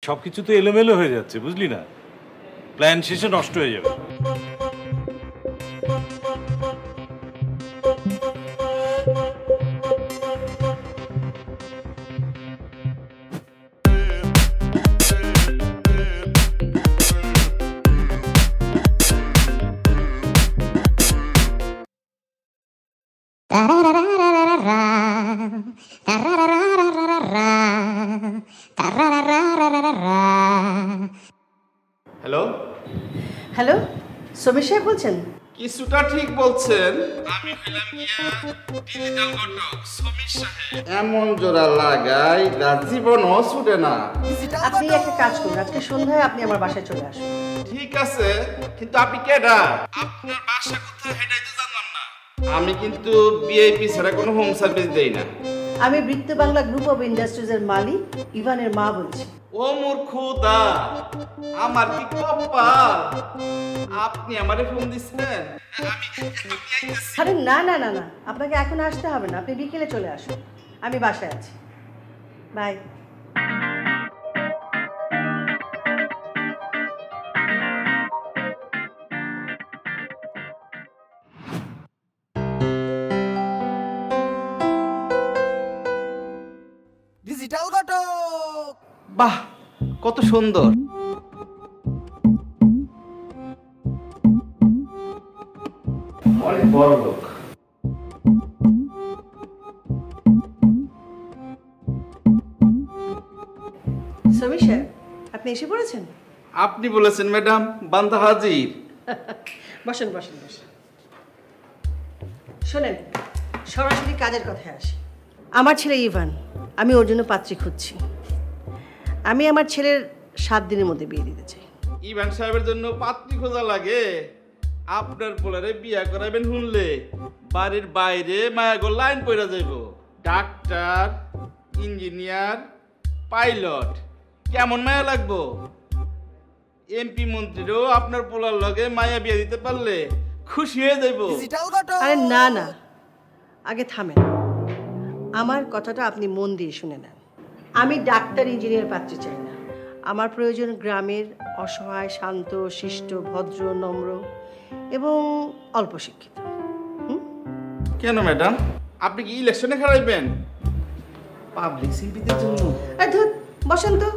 সবকিছু তো এলোমেলো হয়ে যাচ্ছে, বুঝলি না? প্ল্যান শেষে নষ্ট হয়ে যাবে। হ্যালো, হ্যালো, সমীর সাহেব বলছেন? কিছুটা ঠিক বলছেন। আমি হইলাম গিয়া ডিজিটাল ঘটক সমীর সাহেব। এমন জোড়া লাগাই তার জীবনও ছুটে না। আপনি একটা কাজ করুন, আজকে সন্ধ্যায় আপনি আমার বাসায় চলে আসুন। ঠিক আছে, কিন্তু আপনি কেডা? আপনার বাসা কোথায় হেটাই তো জানলাম না। আমি কিন্তু ভিআইপি ছাড়া কোনো হোম সার্ভিস দেই না। আমি বৃত্ত বাংলা গ্রুপ অফ ইন্ডাস্ট্রিজের মালিক ইভানের মা বলছি। ও মূর্খদা, আমার কি কপাল! আপনি আমারে ফোন দিচ্ছেন? আমি আইতেছি। আরে না না না না, আপনাকে এখন আসতে হবে না, আপনি বিকেলে চলে আসুন, আমি বাসায় আছি। বাই। ডিজিটাল ঘটক। বাহ, কত সুন্দর! অনেক বড় লোক। সমীর সাহেব, আপনি এসে পড়েছেন? আপনি বলেছেন ম্যাডাম, বান্দা হাজির। বসেন বসেন বসেন। শোনেন, সরাসরি কাজের কথায় আসি। আমার ছেলে ইভান, আমি ওর জন্য পাত্রী খুঁজছি। আমি আমার ছেলের 7 দিনের মধ্যে বিয়ে দিতে চাই। ইভান সাহেবের জন্য পাত্রী খোঁজা লাগে? আপনার পোলারে বিয়া করাবেন শুনলে বাড়ির বাইরে মায়াগো লাইন পড়া যাইব। ডাক্তার, ইঞ্জিনিয়ার, পাইলট, কেমন মায়া লাগবো? এমপি মন্ত্রীরও আপনার পোলার লগে মায়া বিয়া দিতে পারলে খুশি হয়ে যাইব। ডিজিটাল ঘটক। আরে না না, আগে থামেন। আমার কথাটা আপনি মন দিয়ে শুনে নেন। আমি ডাক্তার ইঞ্জিনিয়ার পাত্রী চাই না। আমার প্রয়োজন গ্রামের অসহায়, শান্ত, শিষ্ট, ভদ্র, নম্র এবং অল্প শিক্ষিত। কেন ম্যাডাম, আপনি কি ইলেকশনে খেলাইবেন? পাবলিক সিম্পিতির জন্য? আর ধুর, বসেন তো।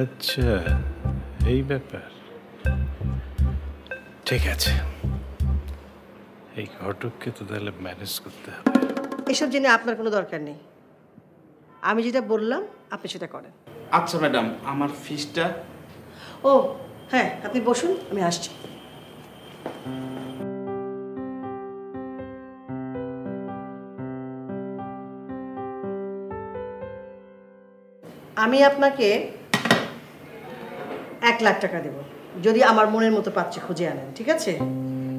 আচ্ছা, এই ব্যাপার। ঠিক আছে, এই ঘটককে তো তাহলে ম্যানেজ করতে হবে। এসব জেনে আপনার কোনো দরকার নেই। আমি যেটা বললাম আপনি সেটা করেন। আচ্ছা ম্যাডাম, আমার ফিসটা? ও হ্যাঁ, আপনি বসুন, আমি আসছি। আমি আপনাকে 1,00,000 টাকা দেব যদি আমার মনের মতো পাত্রী খুঁজে আনেন, ঠিক আছে?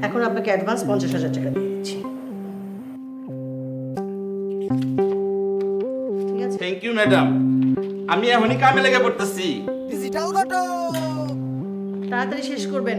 এখন আপনাকে অ্যাডভান্স 50,000 টাকা দিয়ে দিচ্ছি। ঠিক আছে? থ্যাংক ইউ ম্যাডাম, আমি এখনই কামে লেগে পড়তেছি। ডিজিটাল ঘটক। তাড়াতাড়ি শেষ করবেন।